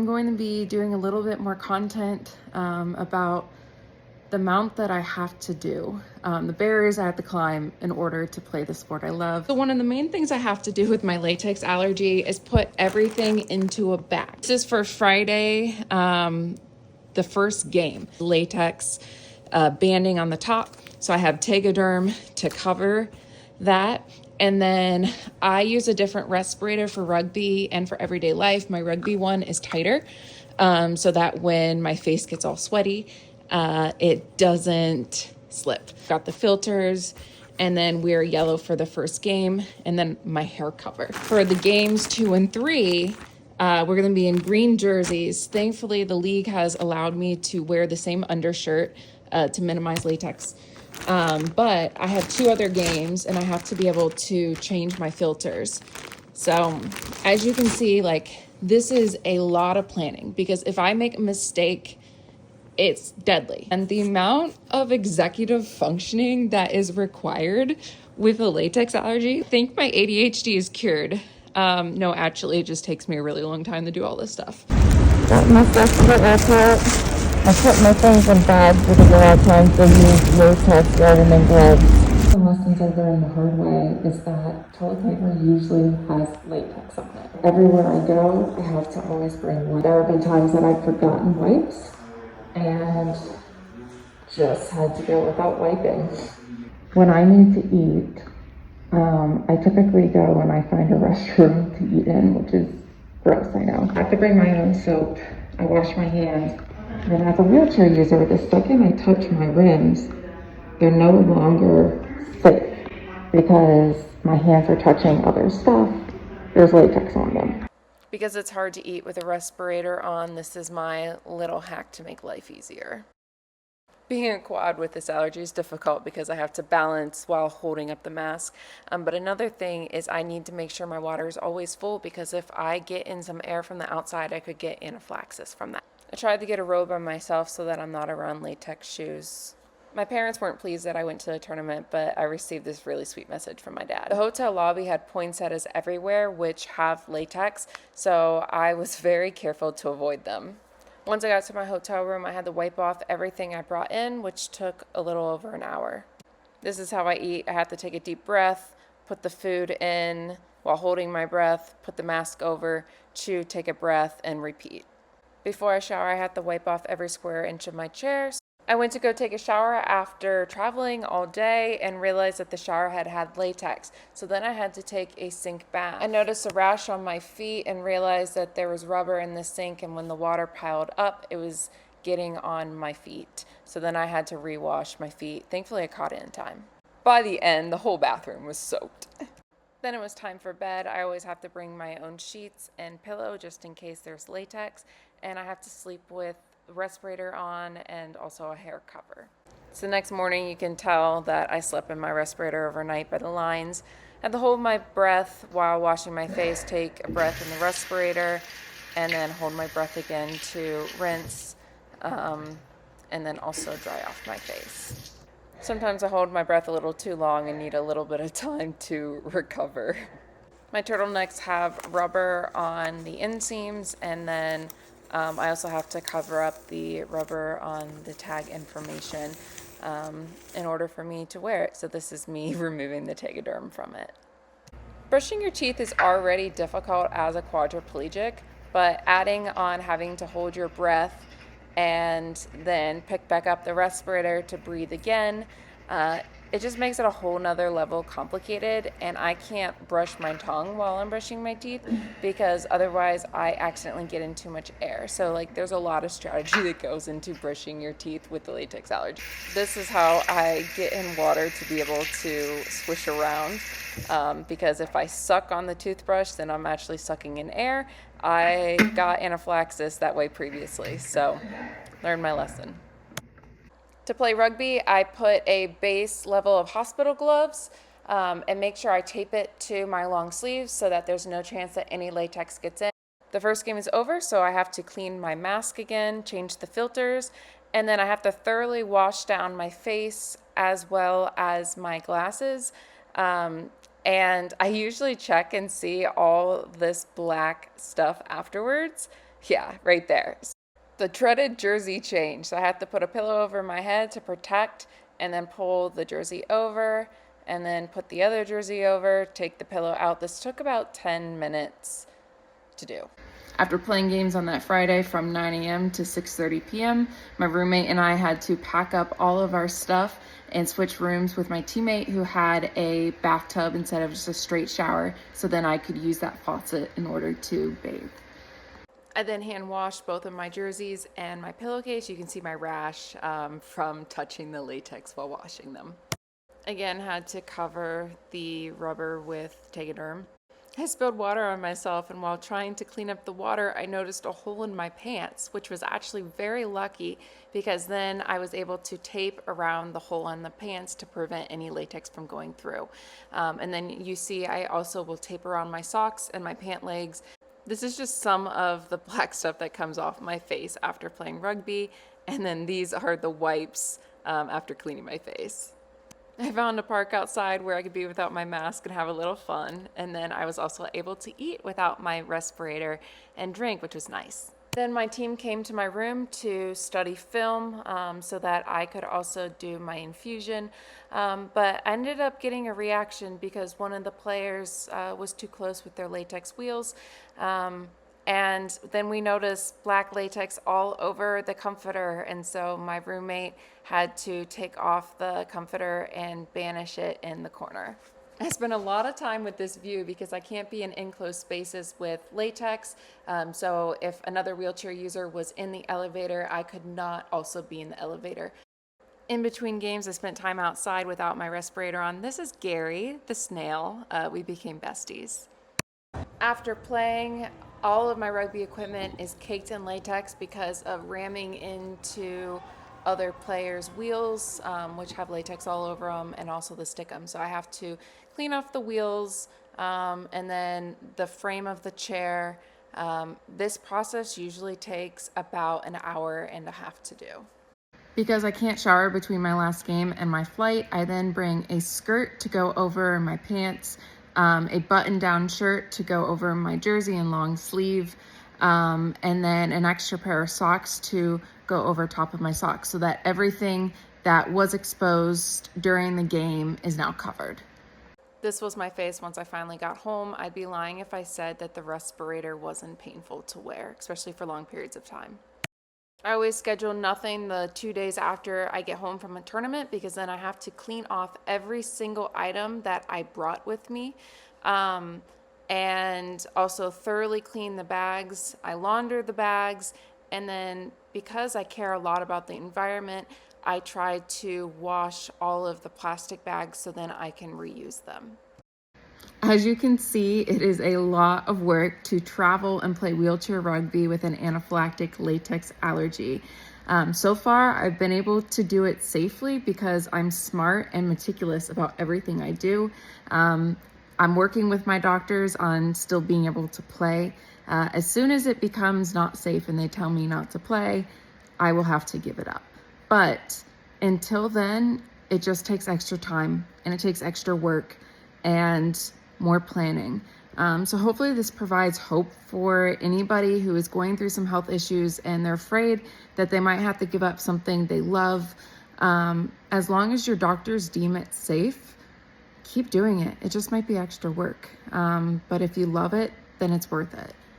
I'm going to be doing a little bit more content about the amount that I have to do, the barriers I have to climb in order to play the sport I love. So one of the main things I have to do with my latex allergy is put everything into a bag. This is for Friday, the first game. Latex banding on the top. So I have Tegaderm to cover that. And then I use a different respirator for rugby and for everyday life. My rugby one is tighter, so that when my face gets all sweaty, it doesn't slip. Got the filters, and then we're yellow for the first game, and then my hair cover. For the games 2 and 3, we're going to be in green jerseys. Thankfully, the league has allowed me to wear the same undershirt to minimize latex. But I have 2 other games, and I have to be able to change my filters. So as you can see, like, this is a lot of planning, because if I make a mistake, it's deadly. And the amount of executive functioning that is required with a latex allergy, I think my ADHD is cured. No, actually, it just takes me a really long time to do all this stuff. Got my stuff to the airport. I put my things in bags because a lot of times they use latex rather than gloves. The lessons I learned the hard way is that toilet paper usually has latex on it. Everywhere I go, I have to always bring one. There have been times that I've forgotten wipes and just had to go without wiping. When I need to eat, I typically go and I find a restroom to eat in, which is gross, I know. I have to bring my own soap. I wash my hands. And as a wheelchair user, the second I touch my rims, they're no longer safe because my hands are touching other stuff. There's latex on them. Because it's hard to eat with a respirator on, this is my little hack to make life easier. Being a quad with this allergy is difficult because I have to balance while holding up the mask. But another thing is I need to make sure my water is always full, because if I get in some air from the outside, I could get anaphylaxis from that. I tried to get a robe on myself so that I'm not around latex shoes. My parents weren't pleased that I went to the tournament, but I received this really sweet message from my dad. The hotel lobby had poinsettias everywhere, which have latex, so I was very careful to avoid them. Once I got to my hotel room, I had to wipe off everything I brought in, which took a little over an hour. This is how I eat. I have to take a deep breath, put the food in while holding my breath, put the mask over, chew, take a breath, and repeat. Before I shower, I have to wipe off every square inch of my chair. I went to go take a shower after traveling all day and realized that the shower head had latex. So then I had to take a sink bath. I noticed a rash on my feet and realized that there was rubber in the sink, and when the water piled up, it was getting on my feet. So then I had to rewash my feet. Thankfully, I caught it in time. By the end, the whole bathroom was soaked. Then it was time for bed. I always have to bring my own sheets and pillow just in case there's latex, and I have to sleep with a respirator on and also a hair cover. So the next morning you can tell that I slept in my respirator overnight by the lines. I had to hold my breath while washing my face, take a breath in the respirator, and then hold my breath again to rinse, and then also dry off my face. Sometimes I hold my breath a little too long and need a little bit of time to recover. My turtlenecks have rubber on the inseams, and then I also have to cover up the rubber on the tag information in order for me to wear it. So this is me removing the Tegaderm from it. Brushing your teeth is already difficult as a quadriplegic, but adding on having to hold your breath and then pick back up the respirator to breathe again, it just makes it a whole nother level complicated. And I can't brush my tongue while I'm brushing my teeth because otherwise I accidentally get in too much air. So like there's a lot of strategy that goes into brushing your teeth with the latex allergy. This is how I get in water to be able to swish around, because if I suck on the toothbrush, then I'm actually sucking in air. I got anaphylaxis that way previously, so learned my lesson. To play rugby, I put a base level of hospital gloves and make sure I tape it to my long sleeves so that there's no chance that any latex gets in. The first game is over, so I have to clean my mask again, change the filters, and then I have to thoroughly wash down my face as well as my glasses. And I usually check and see all this black stuff afterwards Yeah, right there. The dreaded jersey change. So I had to put a pillow over my head to protect, and then pull the jersey over, and then put the other jersey over, take the pillow out. This took about 10 minutes to do. After playing games on that Friday from 9 a.m. to 6:30 p.m., my roommate and I had to pack up all of our stuff and switch rooms with my teammate who had a bathtub instead of just a straight shower, so then I could use that faucet in order to bathe. I then hand washed both of my jerseys and my pillowcase. You can see my rash from touching the latex while washing them. Again, had to cover the rubber with Tegaderm. I spilled water on myself, and while trying to clean up the water, I noticed a hole in my pants, which was actually very lucky because then I was able to tape around the hole on the pants to prevent any latex from going through. And then you see I also will tape around my socks and my pant legs. This is just some of the black stuff that comes off my face after playing rugby, and then these are the wipes after cleaning my face. I found a park outside where I could be without my mask and have a little fun, and then I was also able to eat without my respirator and drink, which was nice. Then my team came to my room to study film so that I could also do my infusion, but I ended up getting a reaction because one of the players was too close with their latex wheels. And then we noticed black latex all over the comforter, and so my roommate had to take off the comforter and banish it in the corner. I spent a lot of time with this view because I can't be in enclosed spaces with latex, so if another wheelchair user was in the elevator, I could not also be in the elevator. In between games, I spent time outside without my respirator on. This is Gary, the snail. We became besties. After playing, all of my rugby equipment is caked in latex because of ramming into other players' wheels, which have latex all over them, and also the stickum. So I have to clean off the wheels and then the frame of the chair. This process usually takes about an hour and a half to do. Because I can't shower between my last game and my flight, I then bring a skirt to go over my pants, a button-down shirt to go over my jersey and long sleeve, and then an extra pair of socks to go over top of my socks so that everything that was exposed during the game is now covered. This was my face once I finally got home. I'd be lying if I said that the respirator wasn't painful to wear, especially for long periods of time. I always schedule nothing the 2 days after I get home from a tournament because then I have to clean off every single item that I brought with me and also thoroughly clean the bags. I launder the bags, and then because I care a lot about the environment, I try to wash all of the plastic bags so then I can reuse them. As you can see, it is a lot of work to travel and play wheelchair rugby with an anaphylactic latex allergy. So far, I've been able to do it safely because I'm smart and meticulous about everything I do. I'm working with my doctors on still being able to play. As soon as it becomes not safe and they tell me not to play, I will have to give it up. But until then, it just takes extra time and it takes extra work and more planning. So hopefully this provides hope for anybody who is going through some health issues and they're afraid that they might have to give up something they love. As long as your doctors deem it safe, keep doing it. It just might be extra work. But if you love it, then it's worth it.